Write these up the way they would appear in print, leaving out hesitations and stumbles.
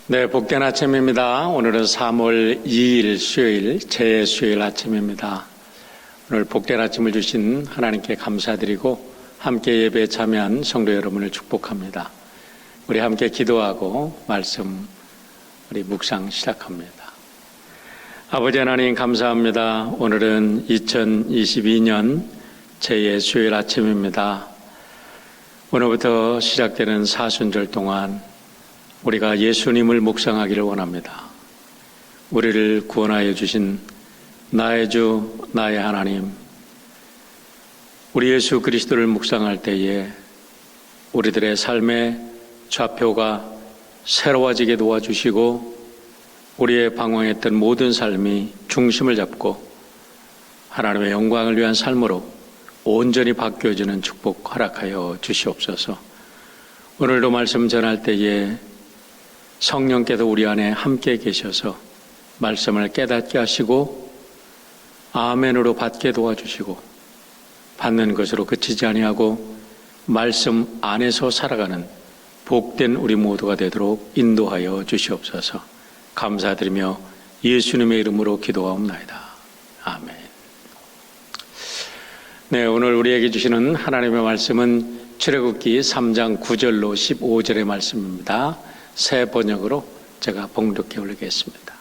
네, 복된 아침입니다. 오늘은 3월 2일 수요일, 제 수요일 아침입니다. 오늘 복된 아침을 주신 하나님께 감사드리고 함께 예배에 참여한 성도 여러분을 축복합니다. 우리 함께 기도하고 말씀 우리 묵상 시작합니다. 아버지 하나님 감사합니다. 오늘은 2022년 제 수요일 아침입니다. 오늘부터 시작되는 사순절 동안 우리가 예수님을 묵상하기를 원합니다. 우리를 구원하여 주신 나의 주, 나의 하나님, 우리 예수 그리스도를 묵상할 때에 우리들의 삶의 좌표가 새로워지게 도와주시고 우리의 방황했던 모든 삶이 중심을 잡고 하나님의 영광을 위한 삶으로 온전히 바뀌어지는 축복 허락하여 주시옵소서. 오늘도 말씀 전할 때에 성령께서 우리 안에 함께 계셔서 말씀을 깨닫게 하시고 아멘으로 받게 도와주시고 받는 것으로 그치지 아니하고 말씀 안에서 살아가는 복된 우리 모두가 되도록 인도하여 주시옵소서. 감사드리며 예수님의 이름으로 기도하옵나이다. 아멘. 네, 오늘 우리에게 주시는 하나님의 말씀은 출애굽기 3장 9절로 15절의 말씀입니다. 새 번역으로 제가 봉독해 올리겠습니다.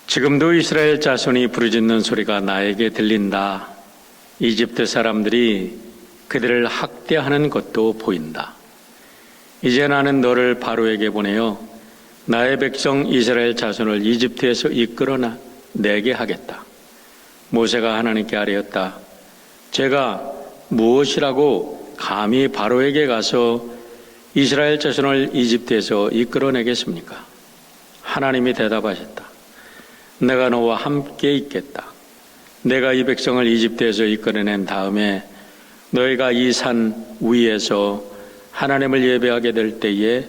지금도 이스라엘 자손이 부르짖는 소리가 나에게 들린다. 이집트 사람들이 그들을 학대하는 것도 보인다. 이제 나는 너를 바로에게 보내어 나의 백성 이스라엘 자손을 이집트에서 이끌어나 내게 하겠다. 모세가 하나님께 아뢰었다. 제가 무엇이라고 감히 바로에게 가서 이스라엘 자손을 이집트에서 이끌어내겠습니까? 하나님이 대답하셨다. 내가 너와 함께 있겠다. 내가 이 백성을 이집트에서 이끌어낸 다음에 너희가 이 산 위에서 하나님을 예배하게 될 때에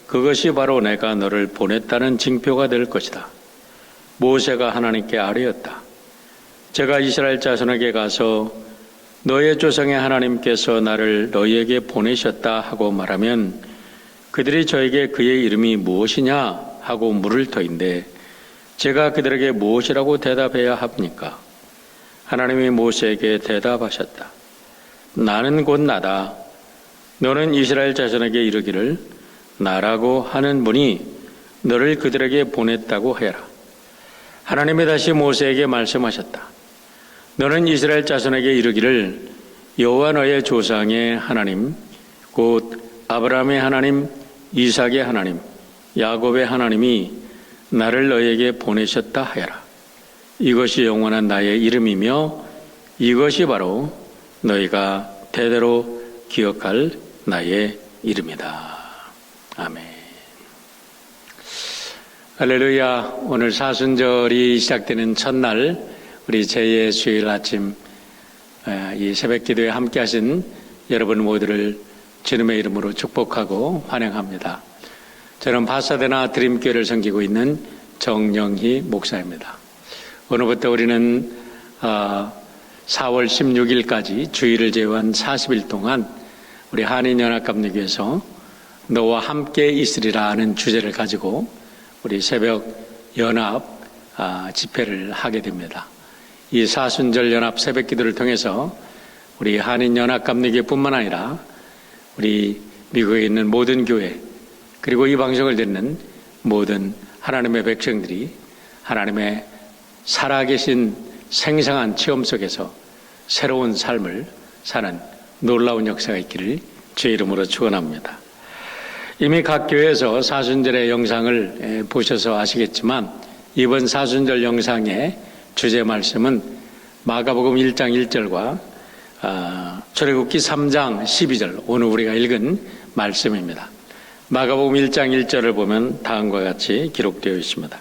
그것이 바로 내가 너를 보냈다는 징표가 될 것이다. 모세가 하나님께 아뢰었다. 제가 이스라엘 자손에게 가서 너의 조상의 하나님께서 나를 너희에게 보내셨다 하고 말하면 그들이 저에게 그의 이름이 무엇이냐 하고 물을 터인데 제가 그들에게 무엇이라고 대답해야 합니까? 하나님이 모세에게 대답하셨다. 나는 곧 나다. 너는 이스라엘 자손에게 이르기를 나라고 하는 분이 너를 그들에게 보냈다고 해라. 하나님이 다시 모세에게 말씀하셨다. 너는 이스라엘 자손에게 이르기를 여호와 너의 조상의 하나님 곧 아브라함의 하나님, 이삭의 하나님, 야곱의 하나님이 나를 너에게 보내셨다 하여라. 이것이 영원한 나의 이름이며 이것이 바로 너희가 대대로 기억할 나의 이름이다. 아멘. 할렐루야. 오늘 사순절이 시작되는 첫날 우리 제 수요일 아침 이 새벽 기도에 함께 하신 여러분 모두를 주님의 이름으로 축복하고 환영합니다. 저는 파사데나 드림교회를 섬기고 있는 정영희 목사입니다. 오늘부터 우리는 4월 16일까지 주일을 제외한 40일 동안 우리 한인연합감리교에서 너와 함께 있으리라 하는 주제를 가지고 우리 새벽 연합 집회를 하게 됩니다. 이 사순절 연합 새벽 기도를 통해서 우리 한인연합감리교뿐만 아니라 우리 미국에 있는 모든 교회 그리고 이 방송을 듣는 모든 하나님의 백성들이 하나님의 살아계신 생생한 체험 속에서 새로운 삶을 사는 놀라운 역사가 있기를 주의 이름으로 축원합니다. 이미 각 교회에서 사순절의 영상을 보셔서 아시겠지만 이번 사순절 영상의 주제 말씀은 마가복음 1장 1절과 출애굽기 3장 12절 오늘 우리가 읽은 말씀입니다. 마가복음 1장 1절을 보면 다음과 같이 기록되어 있습니다.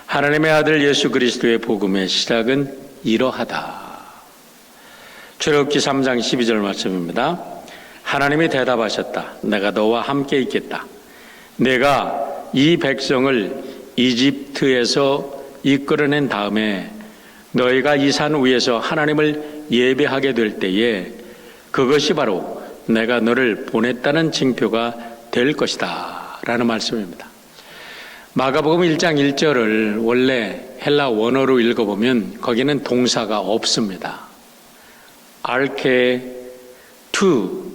하나님의 아들 예수 그리스도의 복음의 시작은 이러하다. 출애굽기 3장 12절 말씀입니다. 하나님이 대답하셨다. 내가 너와 함께 있겠다. 내가 이 백성을 이집트에서 이끌어낸 다음에 너희가 이 산 위에서 하나님을 예배하게 될 때에 그것이 바로 내가 너를 보냈다는 징표가 될 것이다. 라는 말씀입니다. 마가복음 1장 1절을 원래 헬라 원어로 읽어보면 거기는 동사가 없습니다. 알케 투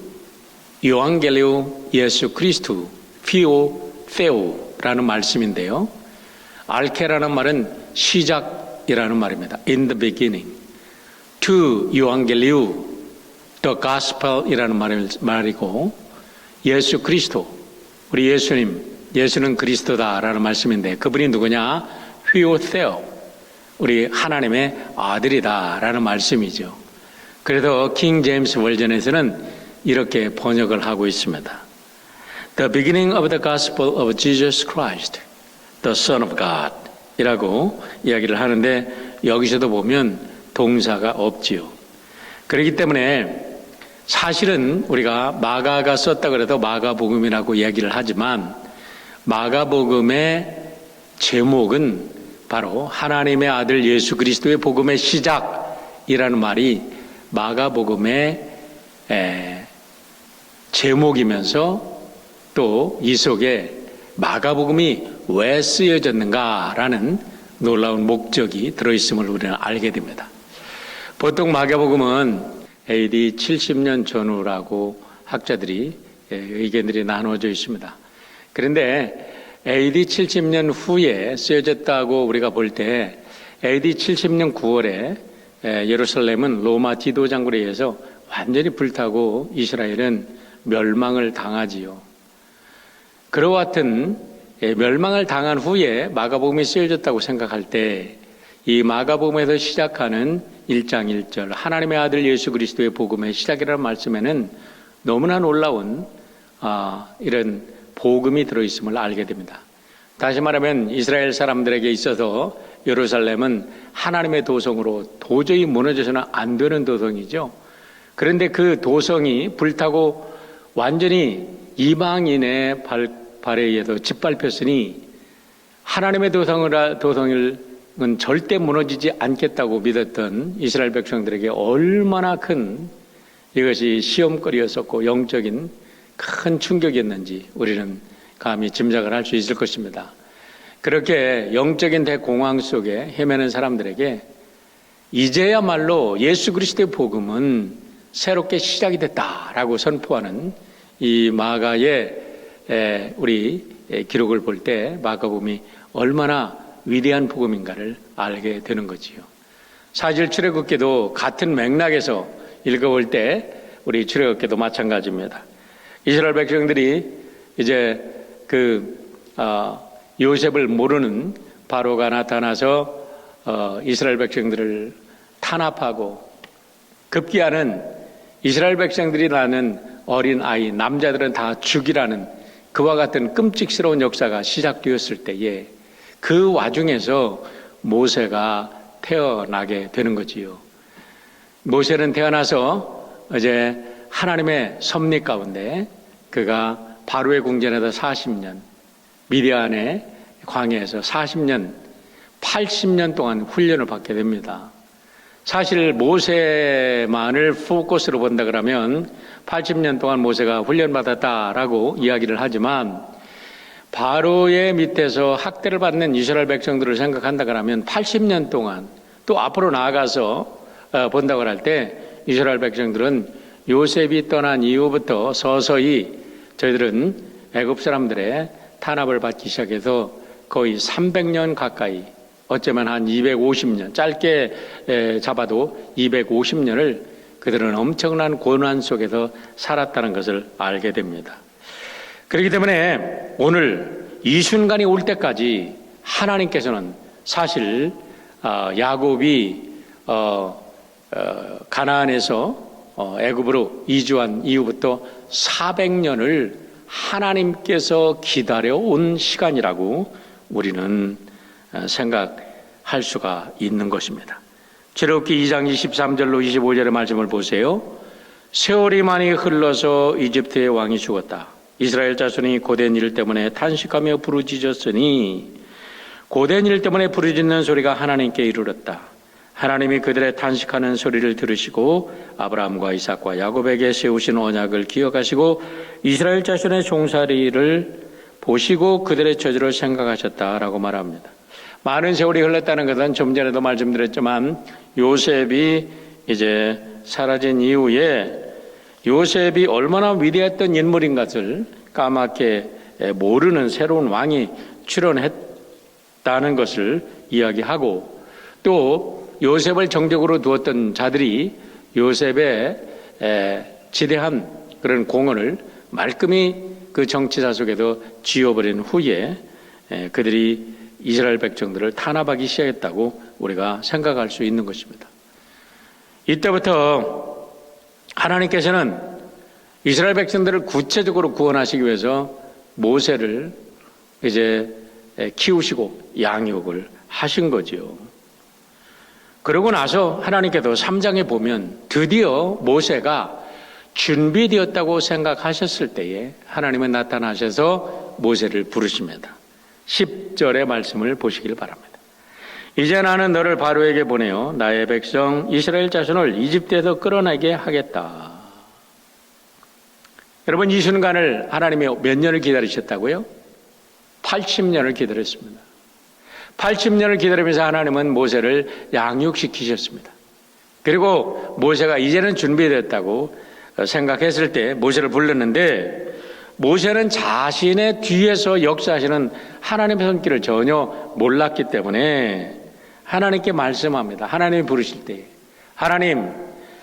요한겔리오 예수 크리스투 피오 페오라는 말씀인데요. 알케라는 말은 시작이라는 말입니다. In the beginning. To 요한겔리오 the gospel이라는 말이고 예수 그리스도 우리 예수는 그리스도다라는 말씀인데 그분이 누구냐? 휘오세오 우리 하나님의 아들이다라는 말씀이죠. 그래서 킹 제임스 버전에서는 이렇게 번역을 하고 있습니다. The beginning of the gospel of Jesus Christ, the Son of God 이라고 이야기를 하는데 여기서도 보면 동사가 없지요. 그렇기 때문에 사실은 우리가 마가가 썼다 그래도 마가복음이라고 이야기를 하지만 마가복음의 제목은 바로 하나님의 아들 예수 그리스도의 복음의 시작이라는 말이 마가복음의 제목이면서 또 이 속에 마가복음이 왜 쓰여졌는가라는 놀라운 목적이 들어있음을 우리는 알게 됩니다. 보통 마가복음은 AD 70년 전후라고 학자들이 의견들이 나누어져 있습니다. 그런데 AD 70년 후에 쓰여졌다고 우리가 볼 때 AD 70년 9월에 예루살렘은 로마 디도 장군에 의해서 완전히 불타고 이스라엘은 멸망을 당하지요. 그와 같은 멸망을 당한 후에 마가복음이 쓰여졌다고 생각할 때 이 마가복음에서 시작하는 1장 1절 하나님의 아들 예수 그리스도의 복음의 시작이라는 말씀에는 너무나 놀라운 이런 복음이 들어있음을 알게 됩니다. 다시 말하면 이스라엘 사람들에게 있어서 예루살렘은 하나님의 도성으로 도저히 무너져서는 안 되는 도성이죠. 그런데 그 도성이 불타고 완전히 이방인의 발에 의해서 짓밟혔으니 하나님의 도성은 절대 무너지지 않겠다고 믿었던 이스라엘 백성들에게 얼마나 큰 이것이 시험거리였었고 영적인 큰 충격이었는지 우리는 감히 짐작을 할 수 있을 것입니다. 그렇게 영적인 대공황 속에 헤매는 사람들에게 이제야말로 예수 그리스도의 복음은 새롭게 시작이 됐다라고 선포하는 이 마가의 우리 기록을 볼 때 마가복음이 얼마나 위대한 복음인가를 알게 되는 거지요. 사실 출애굽기도 같은 맥락에서 읽어볼 때 우리 출애굽기도 마찬가지입니다. 이스라엘 백성들이 이제 요셉을 모르는 바로가 나타나서 이스라엘 백성들을 탄압하고 급기야는 이스라엘 백성들이 낳는 어린 아이 남자들은 다 죽이라는 그와 같은 끔찍스러운 역사가 시작되었을 때에 그 와중에서 모세가 태어나게 되는 거지요. 모세는 태어나서 이제 하나님의 섭리 가운데 그가 바로의 궁전에서 40년, 미디안의 광야에서 40년, 80년 동안 훈련을 받게 됩니다. 사실 모세만을 포커스로 본다 그러면 80년 동안 모세가 훈련받았다라고 이야기를 하지만 바로의 밑에서 학대를 받는 이스라엘 백성들을 생각한다 그러면 80년 동안 또 앞으로 나아가서 본다고 할 때 이스라엘 백성들은 요셉이 떠난 이후부터 서서히 저희들은 애굽 사람들의 탄압을 받기 시작해서 거의 300년 가까이 어쩌면 한 250년 짧게 잡아도 250년을 그들은 엄청난 고난 속에서 살았다는 것을 알게 됩니다. 그렇기 때문에 오늘 이 순간이 올 때까지 하나님께서는 사실 야곱이 가나안에서 애굽으로 이주한 이후부터 400년을 하나님께서 기다려온 시간이라고 우리는 생각할 수가 있는 것입니다. 출애굽기 2장 23절로 25절의 말씀을 보세요. 세월이 많이 흘러서 이집트의 왕이 죽었다. 이스라엘 자손이 고된 일 때문에 탄식하며 부르짖었으니 고된 일 때문에 부르짖는 소리가 하나님께 이르렀다. 하나님이 그들의 탄식하는 소리를 들으시고 아브라함과 이삭과 야곱에게 세우신 언약을 기억하시고 이스라엘 자손의 종살이를 보시고 그들의 처지를 생각하셨다라고 말합니다. 많은 세월이 흘렀다는 것은 좀 전에도 말씀드렸지만 요셉이 이제 사라진 이후에 요셉이 얼마나 위대했던 인물인 것을 까맣게 모르는 새로운 왕이 출현했다는 것을 이야기하고, 또 요셉을 정적으로 두었던 자들이 요셉의 지대한 그런 공헌을 말끔히 그 정치사 속에서 지워버린 후에 그들이 이스라엘 백성들을 탄압하기 시작했다고 우리가 생각할 수 있는 것입니다. 이때부터 하나님께서는 이스라엘 백성들을 구체적으로 구원하시기 위해서 모세를 이제 키우시고 양육을 하신 거지요. 그러고 나서 하나님께서 3장에 보면 드디어 모세가 준비되었다고 생각하셨을 때에 하나님은 나타나셔서 모세를 부르십니다. 10절의 말씀을 보시길 바랍니다. 이제 나는 너를 바로에게 보내어 나의 백성 이스라엘 자손을 이집트에서 끌어내게 하겠다. 여러분, 이 순간을 하나님이 몇 년을 기다리셨다고요? 80년을 기다렸습니다. 80년을 기다리면서 하나님은 모세를 양육시키셨습니다. 그리고 모세가 이제는 준비됐다고 생각했을 때 모세를 불렀는데, 모세는 자신의 뒤에서 역사하시는 하나님의 손길을 전혀 몰랐기 때문에 하나님께 말씀합니다. 하나님이 부르실 때, 하나님,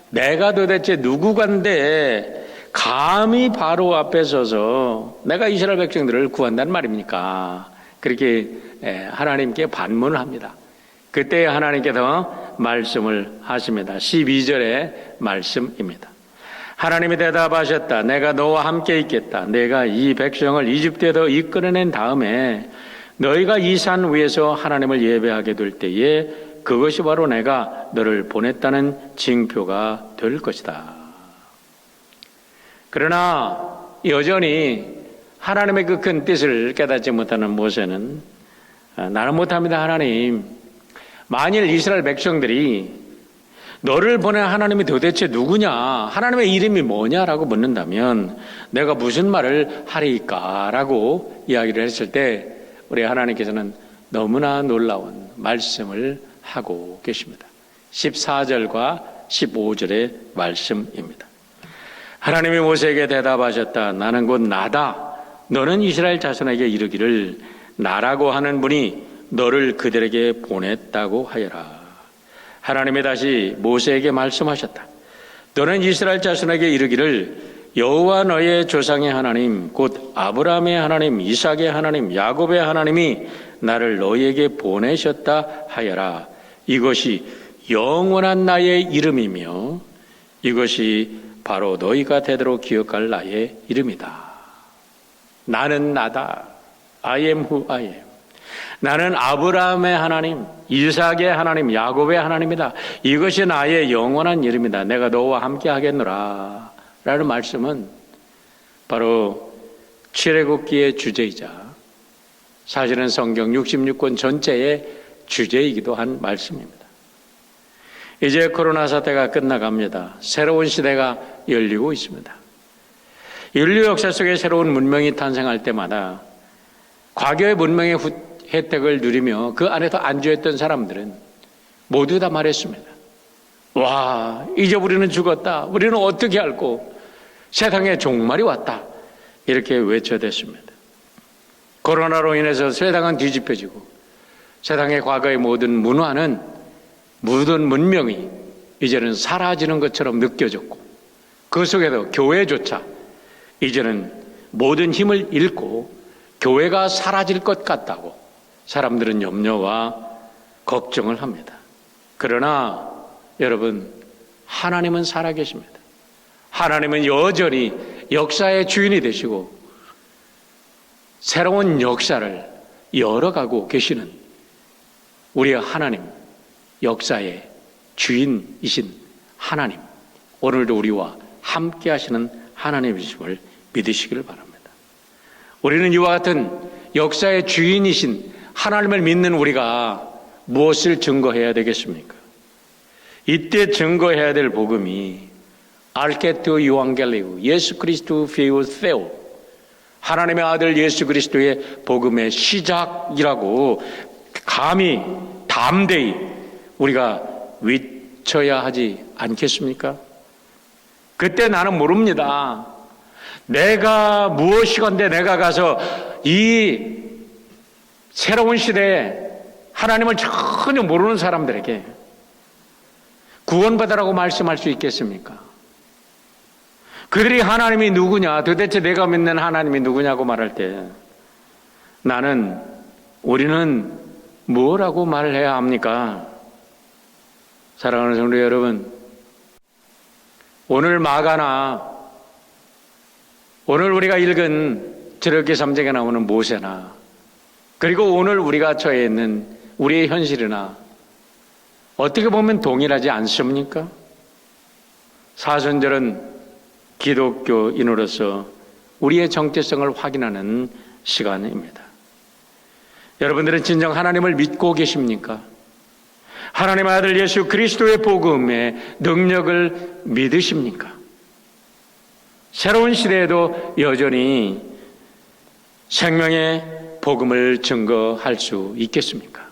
내가 도대체 누구간데 감히 바로 앞에 서서 내가 이스라엘 백성들을 구한다는 말입니까? 그렇게 하나님께 반문을 합니다. 그때 하나님께서 말씀을 하십니다. 12절의 말씀입니다. 하나님이 대답하셨다. 내가 너와 함께 있겠다. 내가 이 백성을 이집트에서 이끌어낸 다음에 너희가 이 산 위에서 하나님을 예배하게 될 때에 그것이 바로 내가 너를 보냈다는 징표가 될 것이다. 그러나 여전히 하나님의 그 큰 뜻을 깨닫지 못하는 모세는 나는 못합니다. 하나님, 만일 이스라엘 백성들이 너를 보낸 하나님이 도대체 누구냐, 하나님의 이름이 뭐냐라고 묻는다면 내가 무슨 말을 하리까라고 이야기를 했을 때 우리 하나님께서는 너무나 놀라운 말씀을 하고 계십니다. 14절과 15절의 말씀입니다. 하나님이 모세에게 대답하셨다. 나는 곧 나다. 너는 이스라엘 자손에게 이르기를 나라고 하는 분이 너를 그들에게 보냈다고 하여라. 하나님이 다시 모세에게 말씀하셨다. 너는 이스라엘 자손에게 이르기를 여호와 너의 조상의 하나님 곧 아브라함의 하나님, 이삭의 하나님, 야곱의 하나님이 나를 너희에게 보내셨다 하여라. 이것이 영원한 나의 이름이며 이것이 바로 너희가 되도록 기억할 나의 이름이다. 나는 나다. I am who I am. 나는 아브라함의 하나님, 이삭의 하나님, 야곱의 하나님이다. 이것이 나의 영원한 이름이다. 내가 너와 함께 하겠노라. 라는 말씀은 바로 출애굽기의 주제이자 사실은 성경 66권 전체의 주제이기도 한 말씀입니다. 이제 코로나 사태가 끝나갑니다. 새로운 시대가 열리고 있습니다. 인류 역사 속에 새로운 문명이 탄생할 때마다 과거의 문명의 혜택을 누리며 그 안에서 안주했던 사람들은 모두 다 말했습니다. 와, 이제 우리는 죽었다. 우리는 어떻게 할꼬? 세상에 종말이 왔다. 이렇게 외쳐댔습니다. 코로나로 인해서 세상은 뒤집혀지고 세상의 과거의 모든 문화는, 모든 문명이 이제는 사라지는 것처럼 느껴졌고 그 속에서 교회조차 이제는 모든 힘을 잃고 교회가 사라질 것 같다고 사람들은 염려와 걱정을 합니다. 그러나 여러분, 하나님은 살아계십니다. 하나님은 여전히 역사의 주인이 되시고 새로운 역사를 열어가고 계시는 우리의 하나님, 역사의 주인이신 하나님, 오늘도 우리와 함께 하시는 하나님이심을 믿으시기를 바랍니다. 우리는 이와 같은 역사의 주인이신 하나님을 믿는 우리가 무엇을 증거해야 되겠습니까? 이때 증거해야 될 복음이 알케토 유앙겔리오, 예수 그리스도 피우 세오, 하나님의 아들 예수 그리스도의 복음의 시작이라고 감히 담대히 우리가 외쳐야 하지 않겠습니까? 그때 나는 모릅니다. 내가 무엇이건데 내가 가서 이 새로운 시대에 하나님을 전혀 모르는 사람들에게 구원받으라고 말씀할 수 있겠습니까? 그들이 하나님이 누구냐, 도대체 내가 믿는 하나님이 누구냐고 말할 때 우리는 뭐라고 말을 해야 합니까? 사랑하는 성도 여러분, 오늘 마가나 오늘 우리가 읽은 출애굽기 3장에 나오는 모세나 그리고 오늘 우리가 처해 있는 우리의 현실이나 어떻게 보면 동일하지 않습니까? 사순절은 기독교인으로서 우리의 정체성을 확인하는 시간입니다. 여러분들은 진정 하나님을 믿고 계십니까? 하나님의 아들 예수 그리스도의 복음의 능력을 믿으십니까? 새로운 시대에도 여전히 생명의 복음을 증거할 수 있겠습니까?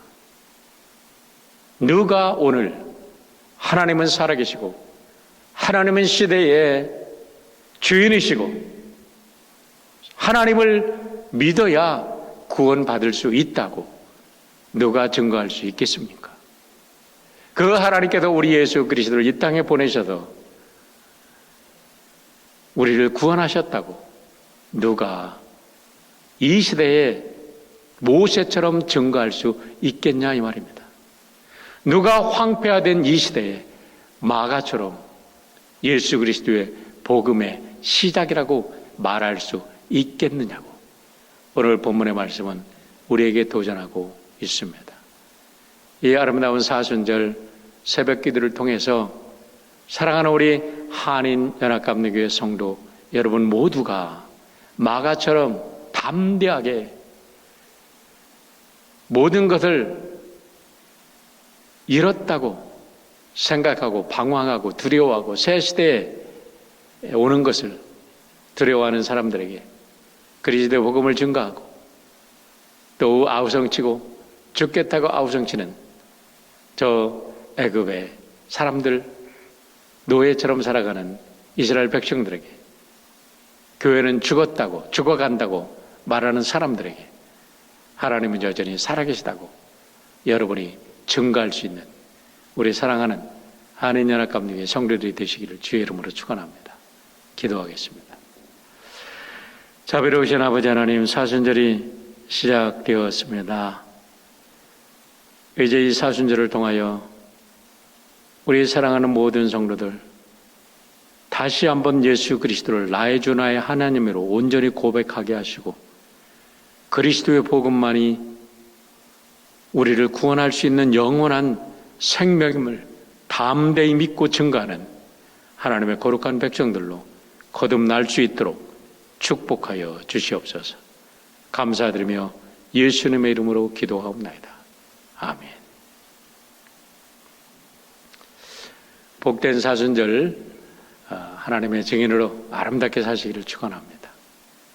누가 오늘 하나님은 살아계시고 하나님은 시대의 주인이시고 하나님을 믿어야 구원받을 수 있다고 누가 증거할 수 있겠습니까? 그 하나님께서 우리 예수 그리스도를 이 땅에 보내셔서 우리를 구원하셨다고 누가 이 시대에 모세처럼 증거할 수 있겠냐 이 말입니다. 누가 황폐화된 이 시대에 마가처럼 예수 그리스도의 복음의 시작이라고 말할 수 있겠느냐고 오늘 본문의 말씀은 우리에게 도전하고 있습니다. 이 아름다운 사순절 새벽 기도를 통해서 사랑하는 우리 한인연합감리교회 성도 여러분 모두가 마가처럼 담대하게 모든 것을 잃었다고 생각하고 방황하고 두려워하고 새 시대에 오는 것을 두려워하는 사람들에게 그리스도의 복음을 증거하고 또 아우성치고 죽겠다고 아우성치는 저 애굽의 사람들 노예처럼 살아가는 이스라엘 백성들에게 교회는 죽어간다고 말하는 사람들에게 하나님은 여전히 살아계시다고 여러분이 증거할 수 있는 우리 사랑하는 한인연합감리교회 성도들이 되시기를 주의 이름으로 축원합니다. 기도하겠습니다. 자비로우신 아버지 하나님, 사순절이 시작되었습니다. 이제 이 사순절을 통하여 우리 사랑하는 모든 성도들 다시 한번 예수 그리스도를 나의 주 나의 하나님으로 온전히 고백하게 하시고 그리스도의 복음만이 우리를 구원할 수 있는 영원한 생명임을 담대히 믿고 증거하는 하나님의 거룩한 백성들로 거듭날 수 있도록 축복하여 주시옵소서. 감사드리며 예수님의 이름으로 기도하옵나이다. 아멘. 복된 사순절 하나님의 증인으로 아름답게 사시기를 축원합니다.